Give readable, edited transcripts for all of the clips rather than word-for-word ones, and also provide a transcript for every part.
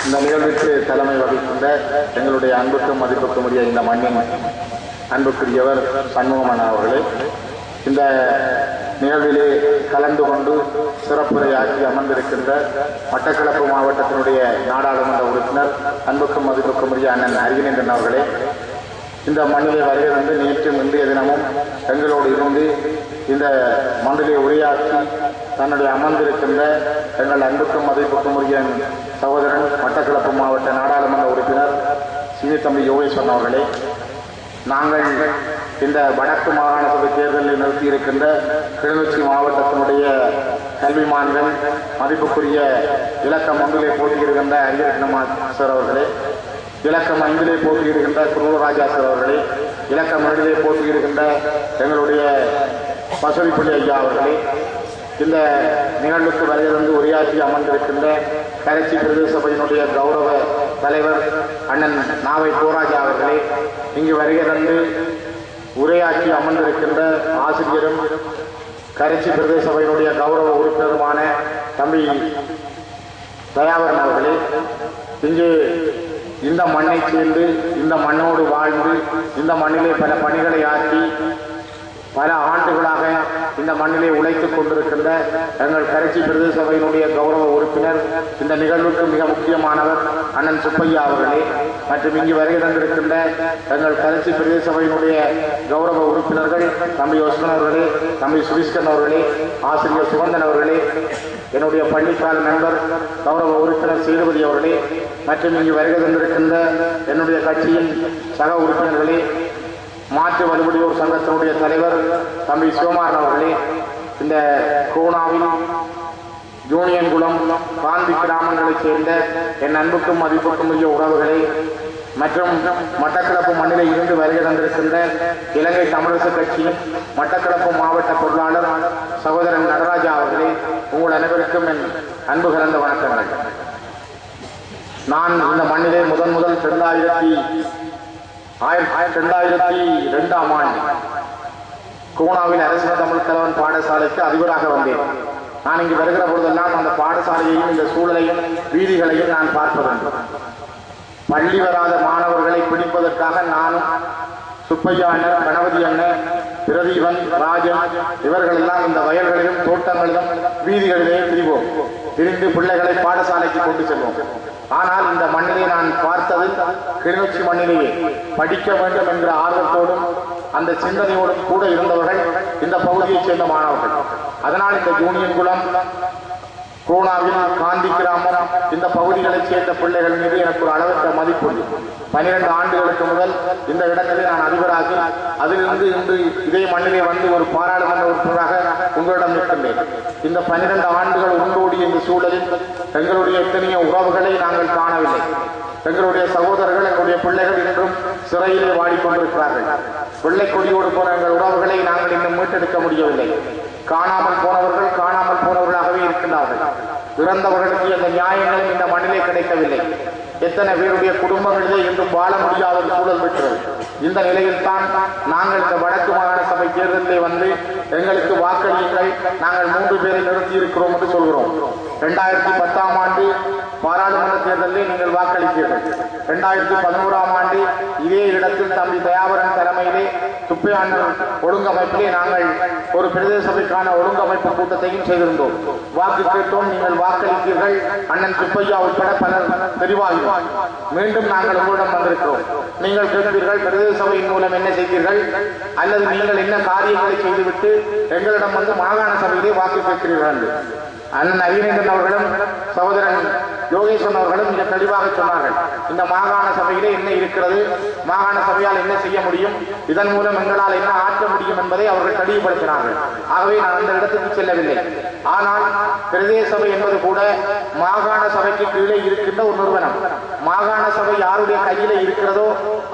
இந்த நிகழ்வுக்கு தலைமை வகிக்கின்ற எங்களுடைய அன்புக்கும் மதிப்புக்கும் உரிய இந்த மண்ணின் அன்புக்குரியவர் சண்முகமன் அவர்களே, இந்த நிகழ்விலே கலந்து கொண்டு சிறப்புரையாற்றி அமர்ந்திருக்கின்ற மட்டக்களப்பு மாவட்டத்தினுடைய நாடாளுமன்ற உறுப்பினர் அன்புக்கும் மதிப்புக்கும் உரிய அண்ணன் அரியநேந்திரன் அவர்களே, இந்த மண்ணிலே வருகை வந்து நேற்றும் இன்றைய தினமும் எங்களோடு இருந்து இந்த மண்ணிலே உரையாற்றி தன்னுடைய அமர்ந்திருக்கின்ற எங்கள் அன்புக்கும் மதிப்புக்கும் உரிய சகோதரன் மட்டக்களப்பு மாவட்ட நாடாளுமன்ற உறுப்பினர் சிவத்தம்பி யோகேஸ்வரன் அவர்களே, நாங்கள் இந்த வடக்கு மாகாண சபை தேர்தலில் நிறுத்தியிருக்கின்ற கிளிநொச்சி மாவட்டத்தினுடைய கல்விமான்கள் மதிப்புக்குரிய இலக்கம் 1 போட்டியிடுகின்ற அரியரட்னம் சார் அவர்களே, இலக்கம் 5 போட்டியிடுகின்ற குருராஜா சார் அவர்களே, இலக்கம் 2 போட்டியிடுகின்ற எங்களுடைய பசுவிப்புள்ளி ஐயா அவர்களே, இந்த நிகழ்வுக்கு வருகிறது உரையாற்றி அமர்ந்திருக்கின்ற கரைச்சி பிரதேச சபையினுடைய கௌரவ தலைவர் அண்ணன் நாவை போராஜா அவர்களே, இங்கு வருகிறது உரையாற்றி அமர்ந்திருக்கின்ற ஆசிரியரும் கரைச்சி பிரதேச சபையினுடைய கௌரவ உறுப்பினருமான தம்பி தயாவரன் அவர்களே, இங்கு இந்த மண்ணை சேர்ந்து இந்த மண்ணோடு வாழ்ந்து இந்த மண்ணிலே பல பணிகளை ஆற்றி பல ஆண்டுகளாக இந்த மண்ணிலே உழைத்துக் கொண்டிருக்கின்ற எங்கள் கரைச்சி பிரதேச சபையினுடைய கௌரவ உறுப்பினர், இந்த நிகழ்வுக்கு மிக முக்கியமானவர் அண்ணன் சுப்பையா அவர்களே, மற்றும் இங்கு வருகை தந்திருக்கின்ற எங்கள் கரைச்சி பிரதேச சபையினுடைய கௌரவ உறுப்பினர்கள் தம்பி யோசன் அவர்களே, தம்பி சுவிஸ்கன் அவர்களே, ஆசிரியர் சுகந்தன் அவர்களே, என்னுடைய பள்ளிக்கால நண்பர் கௌரவ உறுப்பினர் சேதுபதி அவர்களே, மற்றும் இங்கு வருகை தந்திருக்கின்ற என்னுடைய கட்சியின் சக உறுப்பினர்களே, மாற்று வலுவடியோர் சங்கத்தினுடைய தலைவர் தம்பி சிவமாறன் அவர்களே, இந்த கோணாவில் யூனியன்குளம் காந்தி கிராமங்களைச் சேர்ந்த என் அன்புக்கும் மதிப்புக்கும் உரிய உறவுகளே, மற்றும் மட்டக்களப்பு மண்ணிலே இருந்து வருகை தந்திருக்கின்ற இலங்கை தமிழரசு கட்சியின் மட்டக்களப்பு மாவட்ட பொருளாளர் சகோதரன் நடராஜா அவர்களே, உங்கள் அனைவருக்கும் என் அன்பு கலந்த வணக்கங்கள். நான் இந்த மண்ணிலே முதல் 2002ஆம் ஆண்டு கோணாவில் அரசு தமிழ் தலைவன் பாடசாலைக்கு அதிபராக வந்தேன். நான் இங்கு வருகிற பொழுதெல்லாம் அந்த பாடசாலையையும் இந்த சூழலையும் வீதிகளையும் நான் பார்ப்பதுண்டு. பள்ளி வராத மாணவர்களை பிடிப்பதற்காக நானும் சுப்பையா அண்ணன், கணபதி அண்ணன், பிரதீபன், ராஜன் இவர்கள் எல்லாம் இந்த வயல்களிலும் தோட்டங்களிலும் வீதிகளிலே திரிந்து பிள்ளைகளை பாடசாலைக்கு கொண்டு செல்வோம். ஆனால் இந்த மண்ணிலே நான் பார்த்தது கிளிநொச்சி மண்ணிலேயே படிக்க வேண்டும் என்கிற ஆர்வத்தோடும் அந்த சிந்தனையோடும் கூட இருந்தவர்கள் இந்த பகுதியைச் சேர்ந்த மாணவர்கள். அதனால் இந்த யூனியன்குளம், கோணாவில் காந்தி கிராமம் இந்த பகுதிகளைச் சேர்ந்த பிள்ளைகள் மீது எனக்கு ஒரு அளவற்ற மதிப்பு. 12 ஆண்டுகளுக்கு முதல் இந்த இடத்திலே நான் அதிபராகி அதிலிருந்து இன்று இதே மண்ணிலே வந்து ஒரு பாராளுமன்ற உறுப்பினராக உங்களிடம் இருக்கின்றேன். இந்த 12 ஆண்டுகள் உண்டோடிய இந்த சூழலில் எங்களுடைய எத்தனையோ உறவுகளை நாங்கள் காணவில்லை. எங்களுடைய சகோதரர்கள், எங்களுடைய பிள்ளைகள் இன்றும் சிறையிலே வாடிக்கொண்டிருக்கிறார்கள். வெள்ளை கொடியோடு போன எங்கள் உறவுகளை நாங்கள் இன்னும் மீட்டெடுக்க முடியவில்லை. காணாமல் போனவர்களாகவே இருக்கின்றார்கள். இறந்தவர்களுக்கு அந்த நியாயங்களும் இந்த மண்ணிலே கிடைக்கவில்லை. எத்தனை பேருடைய குடும்பங்களிலே இன்றும் வாழ முடியாத ஒரு சூழல் பெற்றது. இந்த நிலையில் தான் நாங்கள் இந்த வடக்கு மாகாண சபை தேர்தலிலே வந்து எங்களுக்கு வாக்களியுங்கள், நாங்கள் 3 பேரை நிறுத்தி இருக்கிறோம் என்று சொல்கிறோம். 2010ஆம் ஆண்டு பாராளுமன்ற தேர்தலில் நீங்கள் வாக்களித்தீர்கள். 2011ஆம் ஆண்டு இதே இடத்தில் தம்பி தயாவரன் தலைமையிலே துப்பையாண்டு ஒழுங்கமைப்பிலே நாங்கள் ஒரு பிரதேச சபைக்கான ஒழுங்கமைப்பு கூட்டத்தையும் செய்திருந்தோம். வாக்கு கேட்டோம், நீங்கள் வாக்களித்தீர்கள். அண்ணன் சுப்பையா உட்பட பலர் தெரிவாகிறோம். மீண்டும் நாங்கள் உங்களிடம் வந்திருக்கிறோம். நீங்கள் கேட்பீர்கள், பிரதேச சபையின் மூலம் என்ன செய்தீர்கள், அல்லது நீங்கள் என்ன காரியங்களை செய்துவிட்டு எங்களிடம் வந்து மாகாண சபையிலே வாக்கு கேட்கிறீர்கள். அண்ணன் அரியநேந்திரன் அவர்களும் சகோதரன் யோகேஸ்வரன் அவர்களும் மிக தெளிவாக சொன்னார்கள். இந்த மாகாண சபையிலே என்ன இருக்கிறது, மாகாண சபையால் என்ன செய்ய முடியும், இதன் மூலம் எங்களால் என்ன ஆற்ற முடியும் என்பதை அவர்கள் தெளிவுபடுத்தினார்கள். ஆகவே நான் அந்த இடத்துக்கு செல்லவில்லை. ஆனால் பிரதேச சபை என்பது கூட மாகாண சபைக்கு கீழே இருக்கின்ற ஒரு நிறுவனம். மாகாண சபை யாருடைய கையில இருக்கிறதோ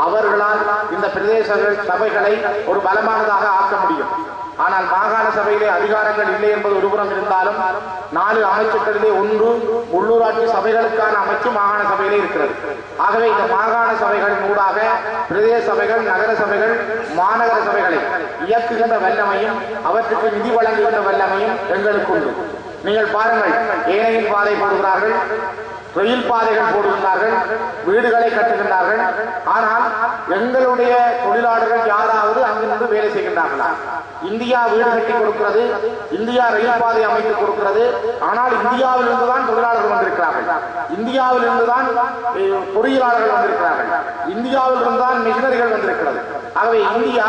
அவர்களால் இந்த பிரதேச சபைகளை ஒரு பலமானதாக ஆக்க முடியும். ஆனால் மாகாண சபையிலே அதிகாரங்கள் இல்லை என்பது ஒருபுறம் இருந்தாலும் 4 அமைச்சுக்களிலே 1 உள்ளூராட்சி சபைகளுக்கான அமைச்சு மாகாண சபையிலே இருக்கிறது. ஆகவே இந்த மாகாண சபைகளின் ஊடாக பிரதேச சபைகள், நகர சபைகள், மாநகர சபைகளை இயக்குகின்ற வல்லமையும் அவற்றுக்கு நிதி வழங்குகின்ற வல்லமையும் எங்களுக்கு உண்டு. நீங்கள் பாருங்கள், ஏனையின் பாதை போடுகிறார்கள், ரயில் பாதைகள் போடுகின்றார்கள், வீடுகளை கட்டுகின்றார்கள். ஆனால் எங்களுடைய தொழிலாளர்கள் யாராவது அங்கிருந்து வேலை செய்கின்றார்களா? இந்தியா வீடு கட்டி கொடுக்கிறது, இந்தியா ரயில் பாதை அமைத்து கொடுக்கிறது. ஆனால் இந்தியாவில் இருந்துதான் தொழிலாளர்கள் வந்திருக்கிறார்கள், இந்தியாவில் இருந்துதான் பொறியியலாளர்கள் வந்திருக்கிறார்கள், இந்தியாவில் இருந்துதான் மிஷனரிகள் வந்திருக்கிறது. ஆகவே இந்தியா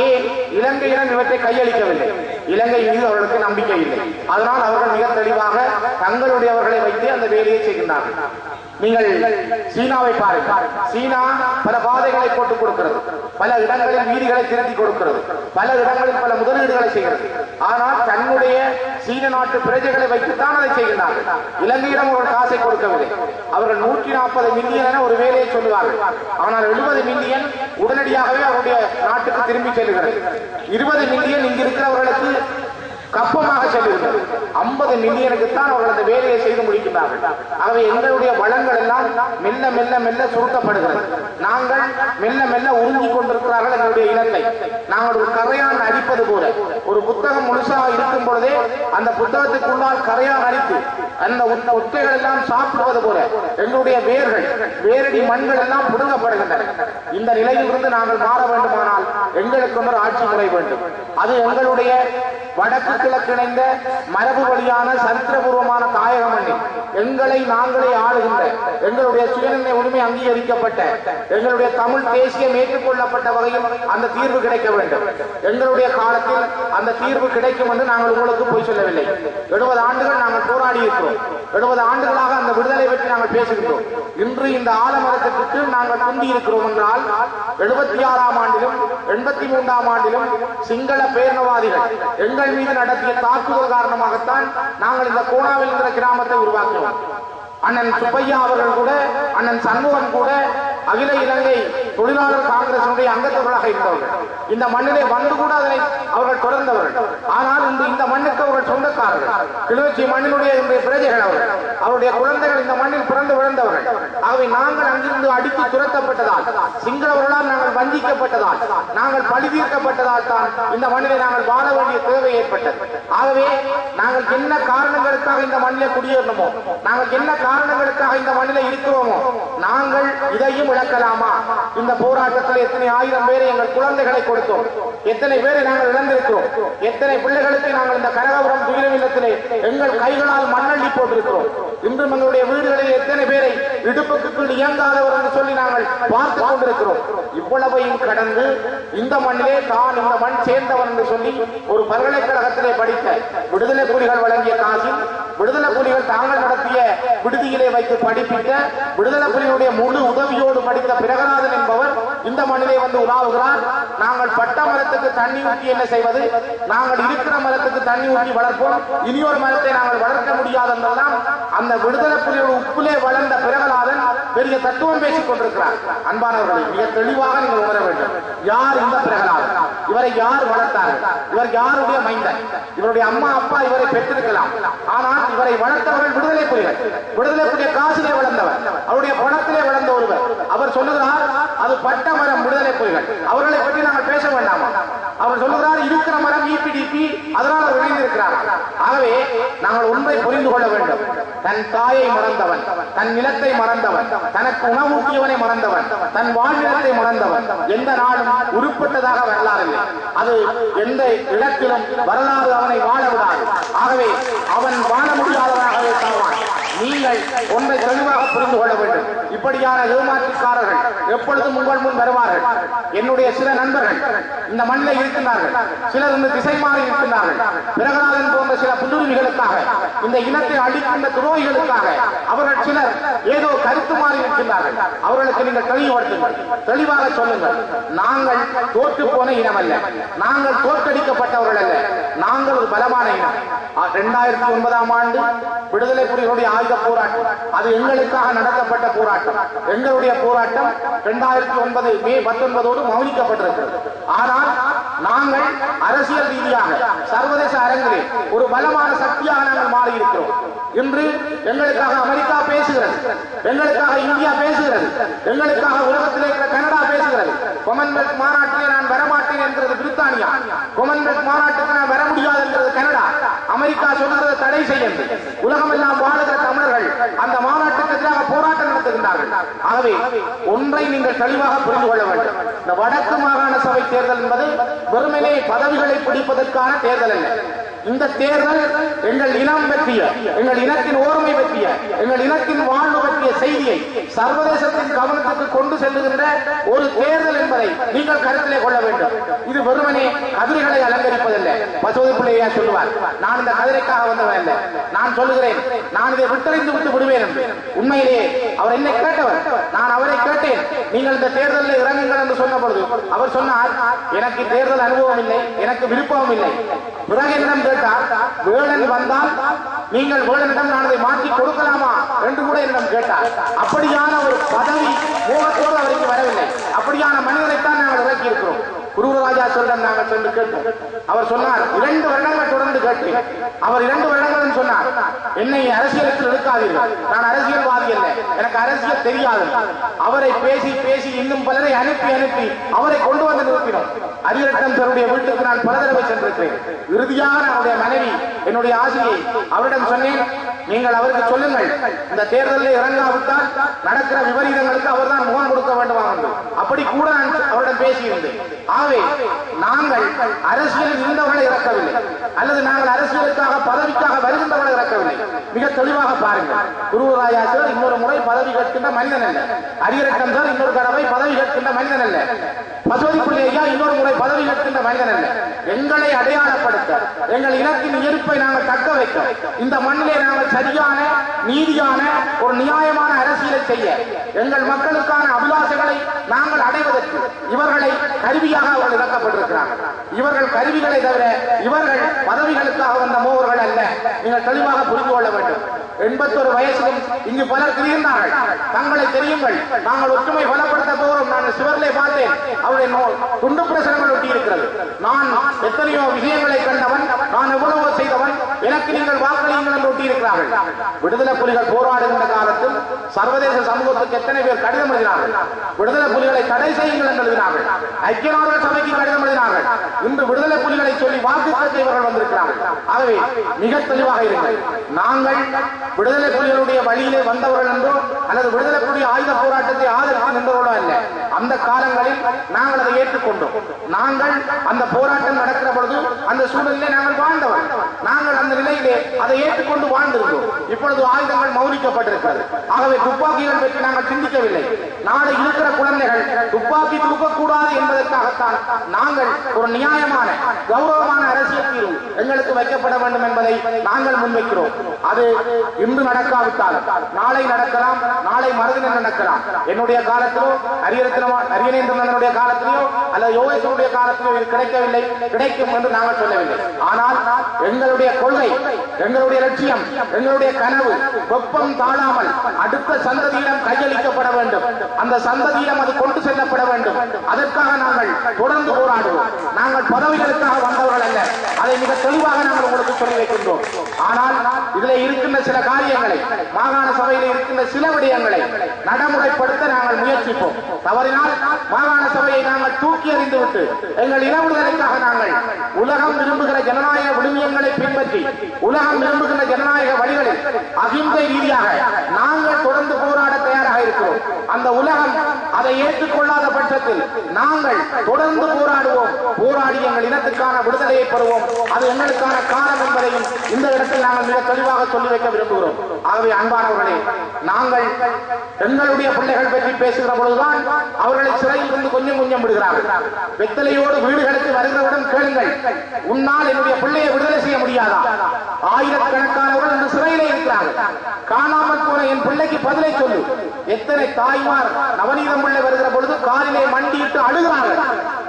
ஏன் இலங்கையிடம் இவற்றை கையளிக்கவில்லை? இலங்கை மீது அவர்களுக்கு நம்பிக்கை இல்லை. அதனால் அவர்கள் மிக தெளிவாக தங்களுடையவர்களை வைத்து அந்த வேலையை செய்கின்றார்கள். நீங்கள் சீனாவை பாருங்கள். சீனா பல பாதைகளை போட்டுக் கொடுக்கிறது, பல இடங்களில் வீதிகளை திருத்தி கொடுக்கிறது, பல இடங்களில் பல முதலீடுகளை செய்கிறது. ஆனால் தன்னுடைய சீன நாட்டு பிரஜைகளை வைத்துத்தான் அதை செய்கின்றார்கள். இலங்கையிடம் ஒரு காசை கொடுக்கவில்லை. அவர்கள் 140 மில்லியன் என ஒரு வேலையை சொல்லுவார்கள். ஆனால் 70 மில்லியன் உடனடியாகவே அவருடைய நாட்டுக்கு திரும்பி செல்கிறது. 20 மில்லியன் இங்கு இருக்கிறவர்களுக்கு கப்பமாக செல்லுகிறது. 50 மில்லியனுக்கு தான் அவர்கள் அந்த வேலையை செய்து முடிக்கின்றார்கள். ஆகவே எங்களுடைய வளங்கள் எல்லாம் மெல்ல மெல்ல மெல்ல சுருக்கப்படுகிறது. நாங்கள் மெல்ல மெல்ல உறிஞ்சிக் கொண்டிருக்கிறார்கள் எங்களுடைய இனத்தை. நாங்கள் ஒரு கரையான் அடிப்பது போல, ஒரு புத்தகம் முழுசாக இருக்கும் பொழுதே அந்த புத்தகத்துக்குள்ளால் கரையான் அடித்து அந்த ஒற்றைகள் எல்லாம் சாப்பிடுவது போல எங்களுடைய வேர்கள், வேரடி மண்கள் எல்லாம் புடுங்கப்படுகின்றன. இந்த நிலையிலிருந்து நாங்கள் மாற வேண்டுமானால் எங்களுக்கு ஒரு ஆட்சி முறை வேண்டும். அது எங்களுடைய வடக்கு கிழக்கு இணைந்த மரபு வழியான சரித்திரபூர்வமான தாயக மண்ணில் எங்களை நாங்களே ஆளுகின்ற, எங்களுடைய சுயநிர்ணய உரிமை அங்கீகரிக்கப்பட்ட, எங்களுடைய தமிழ் தேசியம் ஏற்றுக்கொள்ளப்பட்ட வகையில் அந்த தீர்வு கிடைக்க வேண்டும். எங்களுடைய காலத்தில் அந்த தீர்வு கிடைக்கும் என்று நாங்கள் உங்களுக்கு போய் சொல்லவில்லை. 70 ஆண்டுகள் நாங்கள் போராடி இருக்கிறோம். 70 ஆண்டுகளாக அந்த விடுதலை பற்றி நாங்கள் பேசுகின்றோம். இன்று இந்த ஆலமரத்திற்கு நாங்கள் குந்தி இருக்கிறோம் என்றால் 76ஆம் ஆண்டிலும் 83ஆம் ஆண்டிலும் சிங்கள பேரினவாதிகள் எங்கள் மீது நடத்திய தாக்குதல் காரணமாகத்தான் நாங்கள் இந்த கோணாவில் என்கிற கிராமத்தை உருவாக்கினோம். அண்ணன் சுப்பையா அவர்கள் கூட, அண்ணன் சண்முகம் கூட அகில இலங்கை தொழிலாளர் காங்கிரசினுடைய அங்கத்தவர்களாக இருந்தவர்கள். இந்த மண்ணிலே வந்து கூட அதனை அவர்கள் தொடர்ந்தவர்கள். ஆனால் இந்த மண்ணுக்கு அவர்கள் சொந்தக்காரர்கள். கிளிநொச்சி மண்ணினுடைய இன்றைய பிரஜைகள் அவர்கள். அவருடைய குழந்தைகள் இந்த மண்ணில் பிறந்து விழுந்தவர்கள். ஆகவே நாங்கள் அங்கிருந்து அடித்து துரத்தப்பட்டதால், சிங்களவர்களால் நாங்கள் வஞ்சிக்கப்பட்டதால், நாங்கள் பழி தீர்க்கப்பட்டதால் தான் இந்த மண்ணிலே நாங்கள் வாழ வேண்டிய தேவை ஏற்பட்டது. ஆகவே நாங்கள் என்ன காரணங்களுக்காக இந்த மண்ணிலே குடியேறணுமோ, நாங்கள் என்ன காரணங்களுக்காக இந்த மண்ணிலே இருக்கிறோமோ, நாங்கள் இதையும் இழக்கலாமா? இந்த போராட்டத்தில் எத்தனை ஆயிரம் பேரை எங்கள் குழந்தைகளை கொடுத்தோம், எத்தனை பேரை நாங்கள் இழந்திருக்கிறோம், எத்தனை பிள்ளைகளுக்கு நாங்கள் இந்த கனகபுரம் துயிலும் இல்லத்திலே எங்கள் கைகளால் மண்ணள்ளி போட்டிருக்கிறோம். இன்றும் எங்களுடைய வீடுகளில் எத்தனை பேரை இடுப்புக்கு இயங்காதவர் என்று சொல்லி நாங்கள் பார்த்துக் கொண்டிருக்கிறோம். இவ்வளவையும் கடந்து இந்த மண்ணிலே தான் இந்த மண் சேர்ந்தவன் என்று சொல்லி ஒரு பல்கலைக்கழகத்திலே படித்த விடுதலை புலிகள் வழங்கிய காசில், விடுதலை புலிகள் தாங்கள் நடத்திய விடுதியிலே வைத்து படிப்பித்த, விடுதலை புலிகளுடைய முழு உதவியோடு படித்த பிரகநாதன் என்பவர் இந்த மண்ணிலே வந்து உலாவுகிறார். நாங்கள் பட்ட மரத்துக்கு தண்ணி ஊற்றி என்ன செய்வது? நாங்கள் இருக்கிற மரத்துக்கு தண்ணி ஊற்றி வளர்ப்போம், இனியொரு மரத்தை நாங்கள் வளர்க்க முடியாது என்றெல்லாம் அந்த விடுதலை புலியோடு உப்புலே வளர்ந்த பிரகநாதன் பெரிய தத்துவம் பேசிக் கொண்டிருக்கிறார். அன்பானவர்களை, மிக தெளிவாக நீங்கள் உணர வேண்டும். யார் இந்த பிரகநாதன்? இவரை யார் வளர்த்தார்கள்? இவர் யாருடைய மைந்தன்? இவருடைய அம்மா அப்பா இவரை பெற்றிருக்கலாம். ஆனால் இவரை வளர்த்தவர்கள் விடுதலை புலிகள். விடுதலை புலிய காசிலே வளர்ந்தவர், அவருடைய பணத்திலே வளர்ந்த ஒருவர். அவர் சொல்லுகிறார், அது பட்ட மரம் விடுதலை புலிகள், அவர்களை பற்றி நாங்கள் பேச வேண்டாமா? அவர் சொல்லுகிறார், இருக்கிற மரம் இபிடிபி, அதனால் அவர் வெளியிருக்கிறார். ஆகவே நாங்கள் ஒன்றை புரிந்து கொள்ள வேண்டும். தன் தாயை மறந்தவன், தன் நிலத்தை மறந்தவன், தனக்கு உணவூட்டியவனை மறந்தவன், தன் வாழ்நிலத்தை மறந்தவன் எந்த நாளும் உருப்பட்டதாக வரலாறு இல்லை. அது எந்த இடத்திலும் வரலாறு அவனை வாழ விடாது. ஆகவே அவன் வாழ முடியாதவனாகவே தாவான். நீங்கள் ஒன்றை தெளிவாக புரிந்து கொள்ள வேண்டும். இப்படியான ஏமாற்றுக்காரர்கள் எப்பொழுதும் உங்கள் முன் வருவார்கள். என்னுடைய சில நண்பர்கள் இந்த மண்ணில் இருக்கின்றார்கள், சிலர் இந்த திசை மாறி இருக்கின்றார்கள். பிரகநாதன் போன்ற சில புதுரிமைகளுக்காக, இந்த இனத்தை அழிக்கின்ற துரோகிகளுக்காக அவர்கள் சிலர் ஏதோ கருத்து மாறி இருக்கின்றார்கள். அவர்களுக்கு நீங்கள் தெளிவுபடுத்துங்கள், தெளிவாக சொல்லுங்கள். நாங்கள் தோற்று போன இனம் அல்ல, நாங்கள் தோற்கடிக்கப்பட்டவர்கள் அல்ல, நாங்கள் ஒரு பலமான இனம். 2009ஆம் ஆண்டு விடுதலை புலிகளுடைய ஆயுத போராட்டம், அது எங்களுக்காக நடத்தப்பட்ட போராட்டம். எங்களுடைய போராட்டம் 2009 மே 19 மௌனிக்கப்பட்டிருக்கிறது. ஆனால் நாங்கள் அரசியல் ரீதியாக சர்வதேச அரங்கிலே ஒரு பலமான சக்தியாக நாங்கள் மாறி இருக்கிறோம். இன்று எங்களுக்காக அமெரிக்கா பேசுகிறது, எங்களுக்காக இந்தியா பேசுகிறது, எங்களுக்காக உலகத்திலே இருக்கிற கனடா பேசுகிறது. காமன்வெல்த் மாநாட்டிலே நான் வரமாட்டேன் என்கிறது பிரித்தானியா, காமன்வெல்த் மாநாட்டுக்கு நான் வர முடியாது என்கிறது கனடா. அமெரிக்கா சொல்கிறது தடை செய்யுங்கள். உலகம் எல்லாம் வாழுகிற தமிழர்கள் அந்த மாநாட்டுக்கு கொண்டிருக்கின்றார்கள். ஆகவே ஒன்றை நீங்கள் தெளிவாக புரிந்து கொள்ள வேண்டும். இந்த வடக்கு மாகாண சபை தேர்தல் என்பது வெறுமனே பதவிகளை பிடிப்பதற்கான தேர்தல் அல்ல. இந்த தேர்தல் எங்கள் இனம் பற்றிய, எங்கள் இனத்தின் ஓர்மை பற்றிய, எங்கள் இனத்தின் வாழ்வு பற்றிய செய்தியை சர்வதேசத்தின் கவனத்துக்கு கொண்டு செல்லுகின்ற ஒரு தேர்தல் என்பதை நீங்கள் கருத்திலே கொள்ள வேண்டும். இது வெறுமனே கதிரைகளை அலங்கரிப்பதில்லை. பசுவதி பிள்ளையா சொல்லுவார், நான் இந்த கதிரைக்காக வந்தவன் அல்ல, நான் சொல்லுகிறேன், நான் இதை விட்டறிந்து விட்டு விடுவேன் என்று. உண்மையிலேயே அவர் என்னை கேட்டவர், நான் அவரை கேட்டேன், நீங்கள் இந்த தேர்தலில் இறங்குங்கள் என்று சொன்ன பொழுது அவர் சொன்னார், எனக்கு தேர்தல் அனுபவம் இல்லை, எனக்கு விருப்பம் இல்லை. பிறகு என்னிடம் கேட்டார், வேடன் வந்தால் நீங்கள் வேடனிடம் நான் அதை மாற்றி கொடுக்கலாமா என்று கூட என்னிடம் கேட்டார். அப்படியான ஒரு பதவி மோகத்தோடு அவருக்கு வரவில்லை. அப்படியான மனிதனைத்தான் நாங்கள் இறக்கி இருக்கிறோம். குருராஜா சொல்லம் நாங்கள் சென்று கேட்டோம். அவர் சொன்னார், 2 வருடங்கள் தொடர்ந்து கேட்டேன். அவர் 2 வருடங்கள் சொன்னார், என்னை அரசியலுக்கு எடுக்காதீர்கள், நான் அரசியல்வாதி அல்ல, எனக்கு அரசியல் தெரியாது. அவரை பேசி பேசி இன்னும் பலரை அனுப்பி அனுப்பி அவரை கொண்டு வந்து நிறுத்தினோம். அரியரட்டம் தன்னுடைய வீட்டுக்கு நான் பல தடவை சென்றிருக்கிறேன். இறுதியாக அவருடைய மனைவி என்னுடைய ஆசையை அவரிடம் சொன்னேன், நீங்கள் அவருக்கு சொல்லுங்கள், இந்த தேர்தலில் இறங்காவிட்டால் நடக்கிற விபரீதங்களுக்கு அவர் தான் முகம் கொடுக்க வேண்டுமா. அப்படி கூட நான் அவரிடம் பேசியிருந்தேன். ஆகவே நாங்கள் அரசியலில் இருந்தவர்களை இறக்கவில்லை, அல்லது நாங்கள் அரசியலுக்காக பதவிக்காக வருகின்றவர்களை இறக்கவில்லை. மிக தெளிவாக பாருங்கள், குருராயா சார் இன்னொரு முறை பதவி கேட்கின்ற மனிதன் அல்ல, அரியரட்டம் சார் இன்னொரு தடவை பதவி கேட்கின்ற மனிதன் அல்ல, பசுவதி பிள்ளையா இன்னொரு முறை பதவி கேட்கின்ற மனிதன் அல்ல. எங்களை அடையாளப்படுத்த, எங்கள் இனத்தின் இருப்பை நாங்கள் தக்க வைக்க, இந்த மண்ணிலே நாங்கள் சரியான நீதியான ஒரு நியாயமான அரசியலை செய்ய, எங்கள் மக்களுக்கான அபிலாசைகளை நாங்கள் அடைவதற்கு இவர்களை கருவியாக அவர்கள் இறக்கப்பட்டிருக்கிறார்கள். இவர்கள் கருவிகளை தவிர இவர்கள் பதவிகளுக்காக வந்த மோகர்கள் அல்ல. நீங்கள் தெளிவாக புரிந்து கொள்ள வேண்டும். 81 வயசிலும் இங்கு பலர் தெரிந்தார்கள். தங்களை தெரியுங்கள், நாங்கள் ஒற்றுமை பலப்படுத்த போகிறோம். நான் சிவரிலே பார்த்தேன், அவருடைய துண்டு பிரசனங்கள் ஒட்டி இருக்கிறது. நான் எத்தனையோ விஷயங்களை கண்டவன், நான் எவ்வளவோ செய்தவன், எனக்கு நீங்கள் வாக்களியுங்கள் என்று ஒட்டி இருக்கிறார்கள். விடுதலை புலிகள் போராடுகின்ற காலத்தில் சர்வதேச சமூகத்துக்கு எத்தனை பேர் கடிதம் எழுதினார்கள். விடுதலை புலிகளை தடை செய்யுங்கள் என்று எழுதினார்கள். ஐக்கிய நாடுகள் சபைக்கு கடிதம் எழுதினார்கள். இன்று விடுதலை புலிகளை சொல்லி வாக்கு கேட்டு இவர்கள் வந்திருக்கிறார்கள். ஆகவே மிக தெளிவாக இருங்கள், நாங்கள் விடுதலை புலிகளுடைய வழியிலே வந்தவர்கள் என்றோ அல்லது விடுதலை புலி ஆயுத போராட்டத்தை ஆதரித்து நின்றவர்களோ அல்ல. அந்த காலங்களில் நாங்கள் அதை ஏற்றுக்கொண்டோம். நாங்கள் அந்த போராட்டம் நடக்கிற பொழுது அந்த சூழலிலே நாங்கள் வாழ்ந்தவர். நாங்கள் அந்த நிலையிலே அதை ஏற்றுக்கொண்டு வாழ்ந்திருந்தோம். இப்பொழுது ஆயுதங்கள் மௌனிக்கப்பட்டிருக்கிறது. ஆகவே துப்பாக்கிகள் பற்றி நாங்கள் சிந்திக்கவில்லை. நாளை இருக்கிற குழந்தைகள் துப்பாக்கி தூக்கக்கூடாது என்பதற்காகத்தான் நாங்கள் ஒரு நியாயமான கௌரவமான அரசியல் தீர்வு எங்களுக்கு வைக்கப்பட வேண்டும் என்பதை நாங்கள் முன்வைக்கிறோம். அது இன்று நடக்காவிட்டாலும் நாளை நடக்கலாம், நாளை மறுதினம் நடக்கலாம். என்னுடைய காலத்திலோ அரியநேந்திரனுடைய காலத்திலோ அல்லது யோகேசனுடைய காலத்திலோ இது கிடைக்கவில்லை, கிடைக்கும் என்று நாங்கள் சொல்லவில்லை. ஆனால் எங்களுடைய கொள்கை, எங்களுடைய லட்சியம், எங்களுடைய கனவு வெப்பம் தாழாமல் அடுத்த சந்ததியிடம் கையளிக்கப்பட வேண்டும். அந்த சந்ததியிடம் அது கொண்டு செல்லப்பட வேண்டும். அதற்காக நாங்கள் தொடர்ந்து போராடுவோம். நாங்கள் பதவிகளுக்காக வந்தவர்கள் அல்ல. அதை மிக தெளிவாக நாங்கள் உங்களுக்கு சொல்லி வைக்கின்றோம். ஆனால் இதில் இருக்கின்ற சில காரியங்களை, மாகாண சபையில் இருக்கின்ற சில விடயங்களை நடைமுறைப்படுத்த நாங்கள் முயற்சிப்போம். தவறினால் மாகாண சபையை நாங்கள் தூக்கி எறிந்துவிட்டு எங்கள் இன விடுதலைக்காக நாங்கள் உலகம் விரும்புகிற ஜனநாயக விழுமியங்களை பின்பற்றி உலகம் விரும்புகிற ஜனநாயக வழிகளில் அகிம்சை ரீதியாக நாங்கள் தொடர்ந்து போராட தயாராக இருக்கிறோம். அந்த உலகம் அதை ஏற்றுக்கொள்ளாத பட்சத்தில் நாங்கள் தொடர்ந்து போராடுவோம். போராடி எங்கள் இனத்துக்கான விடுதலையை பெறுவோம். அது எங்களுக்கான காலம் என்பதையும் இந்த இடத்தில் நாங்கள் மிக தெளிவாக சொல்லி வைக்க விரும்புகிறோம். ஆகவே அன்பானவர்களே, நாங்கள் எங்களுடைய பிள்ளைகள் பற்றி பேசுகிற பொழுதுதான் அவர்களை சிறையில் இருந்து கொஞ்சம் கொஞ்சம் விடுகிறார்கள். வெத்தலையோடு வீடுகளுக்கு வருகிறவரிடம் கேளுங்கள், உன்னால் என்னுடைய பிள்ளையை விடுதலை செய்ய முடியாதா? ஆயிரக்கணக்கானவர்கள் இந்த சிறையிலே இருக்கிறார்கள். காணாமல் போன என் பிள்ளைக்கு பதிலை சொல்லு. எத்தனை தாய்மார் நவநீதம் பிள்ளை வருகிற பொழுது காலிலே மண்டியிட்டு அழுகிறார்கள்,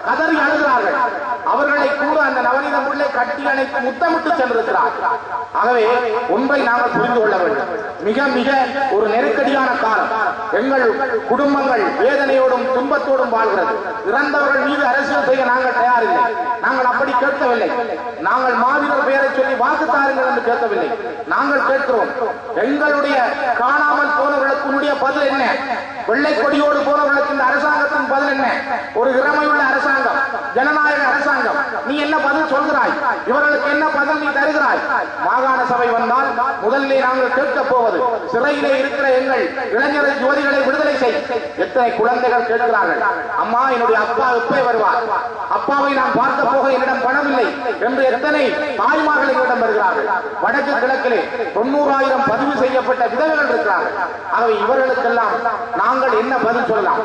கதறி அழுகிறார்கள். அவர்களை கூட அந்த நவநீதம் பிள்ளை கட்டி அணைத்து முத்தமிட்டு சென்றிருக்கிறார். ஆகவே ஒன்றை நாங்கள் புரிந்து கொள்ள வேண்டும். மிக மிக ஒரு நெருக்கடியான காலம். எங்கள் குடும்பங்கள் வேதனையோடும் துன்பத்தோடும் வாழ்கிறது. இறந்தவர்கள் மீது அரசியல் செய்ய நாங்கள் தயாரில்லை. நாங்கள் அப்படி கேட்கவில்லை. நாங்கள் மாவீரர் பெயரை சொல்லி வாக்கு தாருங்கள் என்று கேட்கவில்லை. நாங்கள் கேட்கிறோம், எங்களுடைய காணாமல் போனவர்களுக்கு பதில் என்ன? வெள்ளை கொடியோடு போனவர்களுக்கு இந்த அரசாங்கத்தின் பதில் என்ன? ஒரு இறமையுள்ள அரசாங்கம் அரசாங்கம், ஜனநாயக அரசாங்கம். நீ என்ன பதில் சொல்கிறாய்? இவர்களுக்கு என்ன பதில் நீ தருகிறாய்? மாகாண சபை வந்தால் முதலிலே நாங்கள் கேட்கப் போவது, சிறையிலே இருக்கிற எங்கள் இளைஞரை யுவதிகளை விடுதலை செய். எத்தனை குழந்தைகள் கேட்கிறார்கள், அம்மா என்னுடைய அப்பா எப்பே வருவார், அப்பாவை நான் பார்க்க போக என்னிடம் பணமில்லை என்று எத்தனை தாய்மார்கள் என்னிடம் வருகிறார்கள். வடக்கு கிழக்கிலே 90,000 பதிவு செய்யப்பட்ட விதவைகள் இருக்கிறார்கள். ஆகவே இவர்களுக்கெல்லாம் நாங்கள் என்ன பதில் சொல்லலாம்?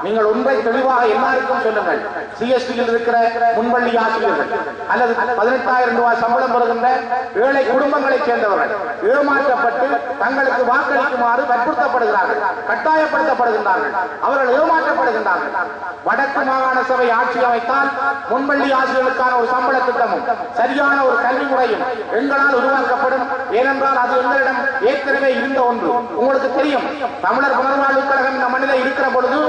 நீங்கள் ஒன்றை தெளிவாக எல்லாருக்கும் சொல்லுங்கள். சிஎஸ்டியில் இருக்கிற முன்பள்ளி ஆசிரியர்கள் அல்லது 18,000 ரூபாய் சம்பளம் பெறுகின்ற ஏழை குடும்பங்களைச் சேர்ந்தவர்கள் ஏமாற்றப்பட்டு தங்களுக்கு வாக்களிக்குமாறு வற்புறுத்தப்படுகிறார்கள், கட்டாயப்படுத்தப்படுகின்றார்கள், அவர்கள் ஏமாற்றப்படுகின்றார்கள். வடக்கு மாகாண சபை ஆட்சி அமைத்தால் முன்பள்ளி ஆசிரியர்களுக்கான ஒரு சம்பள திட்டமும் சரியான ஒரு கல்வி முறையும் எங்களால் உருவாக்கப்படும். ஏனென்றால் அது எங்களிடம் ஏற்கனவே இருந்த ஒன்று. உங்களுக்கு தெரியும், தமிழர் புனர்வாழ்வு கழகம் இந்த மண்ணிலே இருக்கிற பொழுது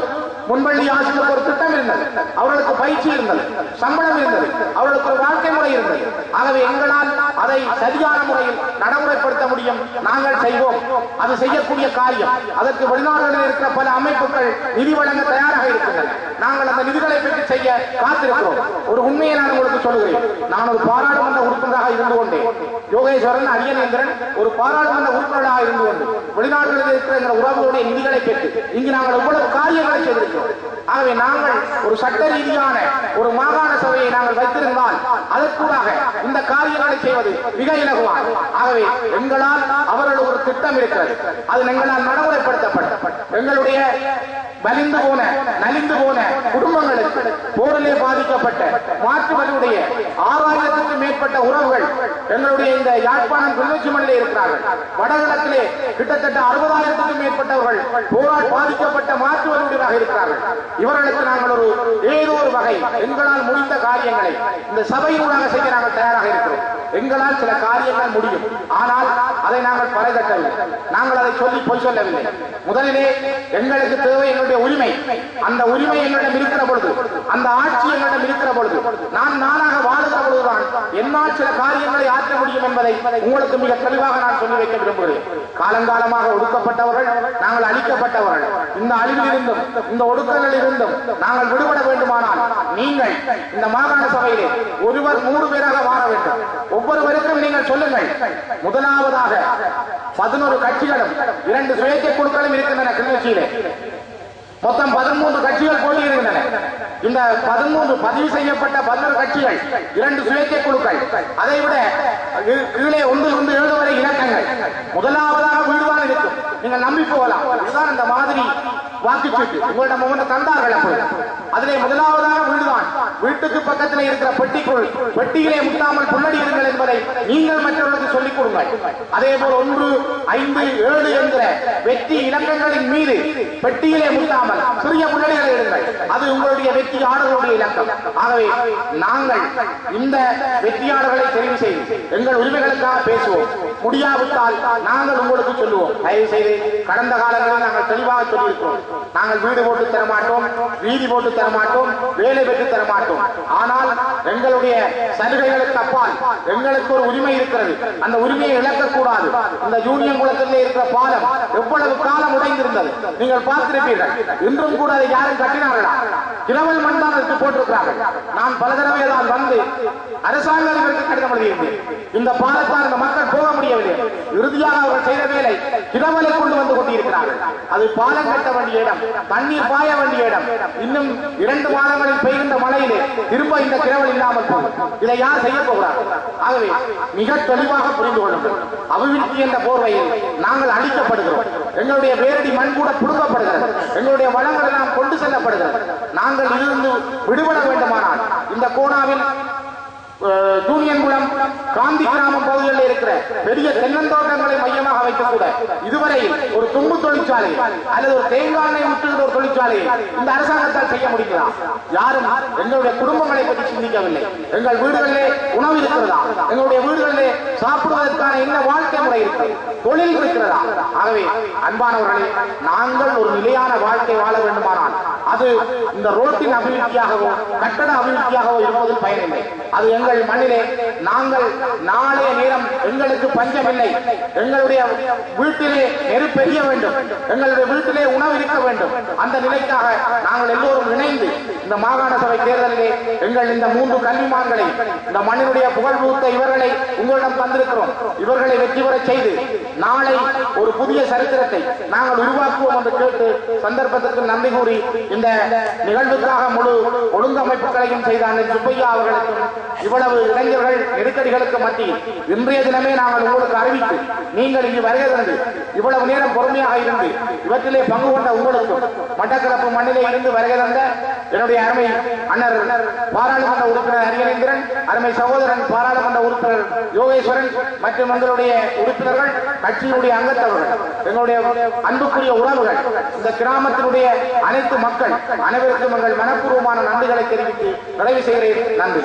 முன்பள்ளி ஆசிரியருக்கு ஒரு திட்டம் இருந்தது, அவர்களுக்கு பயிற்சி இருந்தது, சம்பளம் இருந்தது, அவர்களுக்கு ஒரு வாழ்க்கை முறை இருந்தது. ஆகவே எங்களால் அதை சரியான முறையில் நடைமுறைப்படுத்த முடியும். நாங்கள் செய்வோம். அது செய்யக்கூடிய காரியம். அதற்கு வெளிநாடுகளில் இருக்கிற பல அமைப்புகள் நிதி வழங்க தயாராக இருக்கின்றன. நாங்கள் அந்த நிதிகளை பெற்று செய்ய காத்திருக்கிறோம். ஒரு உண்மையை நான் உங்களுக்கு சொல்லுகிறேன். நான் ஒரு பாராளுமன்ற உறுப்பினராக இருந்து கொண்டேன். யோகேஸ்வரன், அரியநேந்திரன் ஒரு பாராளுமன்ற உறுப்பினராக இருந்து கொண்டு வெளிநாடுகளில் இருக்கிற உறவுகளுடைய நிதிகளை பெற்று இங்கு நாங்கள் எவ்வளவு காரியங்களை செய்திருக்கிறோம். ஆகவே நாங்கள் ஒரு சட்ட ரீதியான ஒரு மாகாண சபையை நாங்கள் வைத்திருந்தால் அதற்கூடாக இந்த காரியங்களை செய்வது மிக இலகுவான். ஆகவே எங்களால் அவர்கள் ஒரு திட்டம் இருக்கிறது, அது எங்களால் நடைமுறைப்படுத்தப்பட்ட எங்களுடைய வலிந்து போன நலிந்து போன குடும்பங்களுக்கு போரிலே பாதிக்கப்பட்ட மாற்றுவர்களுடைய 6,000க்கும் மேற்பட்ட உறவுகள் எங்களுடைய இந்த யாழ்ப்பாணம் கிளிநொச்சி மண்ணிலே இருக்கிறார்கள். வடகிழக்கிலே கிட்டத்தட்ட 60,000க்கும் மேற்பட்டவர்கள் போரால் பாதிக்கப்பட்ட மாற்றுவர்களுடையதாக இருக்கிறார்கள். இவர்களுக்கு நாங்கள் ஒரு ஏதோ ஒரு வகை எங்களால் முடிந்த காரியங்களை இந்த சபையினூடாக செய்ய நாங்கள் தயாராக இருக்கிறோம். எங்களால் சில காரியங்கள் முடியும், ஆனால் அதை நாங்கள் பறைதட்டவில்லை, நாங்கள் அதை சொல்லி பொய் சொல்லவில்லை. முதலிலே எங்களுக்கு தேவை எங்களுடைய உரிமை. அந்த உரிமை எங்களிடம் இருக்கிற பொழுது, அந்த ஆட்சி எங்களிடம் இருக்கிற பொழுது, நான் நானாக வாழுகிற பொழுதுதான் என்னால் சில காரியங்களை ஆற்ற முடியும் என்பதை உங்களுக்கு மிக தெளிவாக நான் சொல்லி வைக்க விரும்புகிறேன். காலங்காலமாக ஒடுக்கப்பட்டவர்கள், நாங்கள் அழிக்கப்பட்டவர்கள். இந்த அழிவில் இருந்தும் இந்த ஒடுக்கங்களில் இருந்தும் நாங்கள் விடுபட வேண்டுமானால் நீங்கள் இந்த மாகாண சபையிலே ஒருவர் 3 பேராக வாழ வேண்டும். ஒவ்வொருவருக்கும் நீங்கள் சொல்லுங்கள். முதலாவதாக 11 கட்சிகளும் 2 சுயேட்சை குழுக்களும் இருக்கின்றன கிளிநொச்சியிலே. மொத்தம் 13 கட்சிகள் போட்டியிடுகின்றன. இந்த 13 பதிவு செய்யப்பட்ட 11 கட்சிகள், 2 சுயேட்சை குழுக்கள், அதை விட கீழே 1 முதல் 7 வரை இலக்கங்கள். முதலாவதாக வீடுதான் இருக்கும். நீங்கள் நம்பி போகலாம். இதுதான் இந்த மாதிரி வாக்குச்சீட்டு உங்களிடம் ஒவ்வொன்று தந்தார்கள். அப்பொழுது அதிலே முதலாவதாக வீடுதான். வீட்டுக்கு பக்கத்தில் இருக்கிற பெட்டிக்குள் பெட்டியிலே முட்டாமல் புள்ளடி இருங்கள் என்பதை நீங்கள் மற்றவர்களுக்கு சொல்லிக் கொடுங்கள். அதே போல் 1, 5, 7 என்கிற வெற்றி இலக்கங்களின் மீது பெட்டியிலே முட்டாமல் சிறிய புள்ளடிகளை எடுங்கள். அது உங்களுடைய வெற்றியாளர்களுடைய இலக்கம். ஆகவே நாங்கள் இந்த வெற்றியாளர்களை தெரிவு செய்து எங்கள் உரிமைகளுக்காக பேசுவோம். முடியாவிட்டால் நாங்கள் உங்களுக்கு சொல்லுவோம். தயவு செய்து கடந்த காலங்களில் நாங்கள் தெளிவாக சொல்லியிருக்கிறோம். நாங்கள் வீடு போட்டு தரமாட்டோம், வீதி போட்டு தரமாட்டோம், வேலை பெற்று தரமாட்டோம். ஆனால் எங்களுடைய சலுகைகளுக்கு அப்பால் எங்களுக்கு ஒரு உரிமை இருக்கிறது. அந்த உரிமையை இழக்கக்கூடாது. இந்த யூனியன் குளத்திலே இருக்கிற பாலம் எவ்வளவு காலம் உடைந்திருந்தது நீங்கள் பார்த்திருப்பீர்கள். இன்றும் கூட அதை யாரும் கட்டினார்களா? கிழவல் மண் தான் எடுத்து போட்டிருக்கிறார்கள். நான் பல தடவை தான் வந்து அரசாங்கங்களுக்கு கடிதம் எழுதியிருந்தேன். இந்த பாலத்தால் இந்த மக்கள் போக முடியவில்லை. இறுதியாக அவர்கள் செய்த வேலை கிழவலை கொண்டு வந்து கொண்டிருக்கிறார்கள். அது பாலம் கட்ட வேண்டிய இடம், தண்ணீர் பாய வேண்டிய இடம். இன்னும் 2 மாதங்களில் பெய்கின்ற மழையிலே திரும்ப இந்த கிழவல் இல்லாமல் போகும். இதை யார் செய்ய போகிறார்? ஆகவே மிக தெளிவாக புரிந்து கொள்ளுங்கள். அபிவிருத்தி என்ற போர்வையில் நாங்கள் அழிக்கப்படுகிறோம். எங்களுடைய வேரடி மண் கூட புடுங்கப்படுகிறது. எங்களுடைய வளங்கள் எல்லாம் கொண்டு செல்லப்படுகிறது. நாங்கள் இதிலிருந்து விடுபட வேண்டுமானால் இந்த கோணாவில் யூனியன்குளம் காந்தி கிராமம் பகுதிகளில் இருக்கிற பெரிய தென்னந்தோட்டங்களை மையமாக வைக்க கூட இதுவரை ஒரு தும்பு தொழிற்சாலை அல்லது ஒரு தேங்காய் எண்ணெய் முற்றுகிற ஒரு தொழிற்சாலையை இந்த அரசாங்கத்தால் செய்ய முடிகிறதா? யாரும் எங்களுடைய குடும்பங்களை பற்றி சிந்திக்கவில்லை. எங்கள் வீடுகளிலே உணவு இருக்கிறதா? எங்களுடைய வீடுகளிலே சாப்பிடுவதற்கான என்ன வாழ்க்கை முறை இருக்கிறது? தொழில் இருக்கிறதா? ஆகவே அன்பானவர்களே, நாங்கள் ஒரு நிலையான வாழ்க்கை வாழ வேண்டுமானால் அது இந்த ரோட்டின் அபிவிருத்தியாகவோ கட்டட அபிவிருத்தியாகவோ இருப்பதில் பயனில்லை. அது எங்கள் மண்ணிலே நாங்கள் நாளைய நேரம் எங்களுக்கு பஞ்சமில்லை. எங்களுடைய வீட்டிலே நெருப்பெரிய வேண்டும், எங்களுடைய வீட்டிலே உணவு இருக்க வேண்டும். அந்த நிலைக்காக நாங்கள் எல்லோரும் இணைந்து இந்த மாகாண சபை தேர்தலிலே எங்கள் இந்த 3 கல்விமான்களை இந்த மண்ணினுடைய புகழ் பூத்த இவர்களை உங்களிடம் தந்திருக்கிறோம். இவர்களை வெற்றி பெற செய்து நாளை ஒரு புதிய சரித்திரத்தை நாங்கள் உருவாக்குவோம் என்று கேட்டு சந்தர்ப்பத்திற்கு நன்றி கூறி இந்த நிகழ்வுக்காக முழு ஒழுங்கமைப்புகளையும் செய்த அண்ணன் சுப்பையா அவர்களுக்கும் இவ்வளவு இளைஞர்கள் நெருக்கடிகளுக்கு மத்தியில் இன்றைய தினமே நாங்கள் உங்களுக்கு அறிவித்து நீங்கள் இங்கு வருகை தந்து இவ்வளவு நேரம் பொறுமையாக இருந்து இவற்றிலே பங்கு கொண்ட உங்களுக்கும் மட்டக்களப்பு மண்ணிலே இருந்து வருகை தந்த என்னுடைய அருமை அண்ணர் பாராளுமன்ற உறுப்பினர் அரியநேந்திரன், அருமை சகோதரன் பாராளுமன்ற உறுப்பினர் யோகேஸ்வரன் மற்றும் எங்களுடைய உறுப்பினர்கள், கட்சியினுடைய அங்கத்தவர்கள், எங்களுடைய அன்புக்குரிய உறவுகள், இந்த கிராமத்தினுடைய அனைத்து மக்கள் அனைவருக்கும் எங்கள் மனப்பூர்வமான நன்றிகளை தெரிவித்து நிறைவு செய்கிறேன். நன்றி.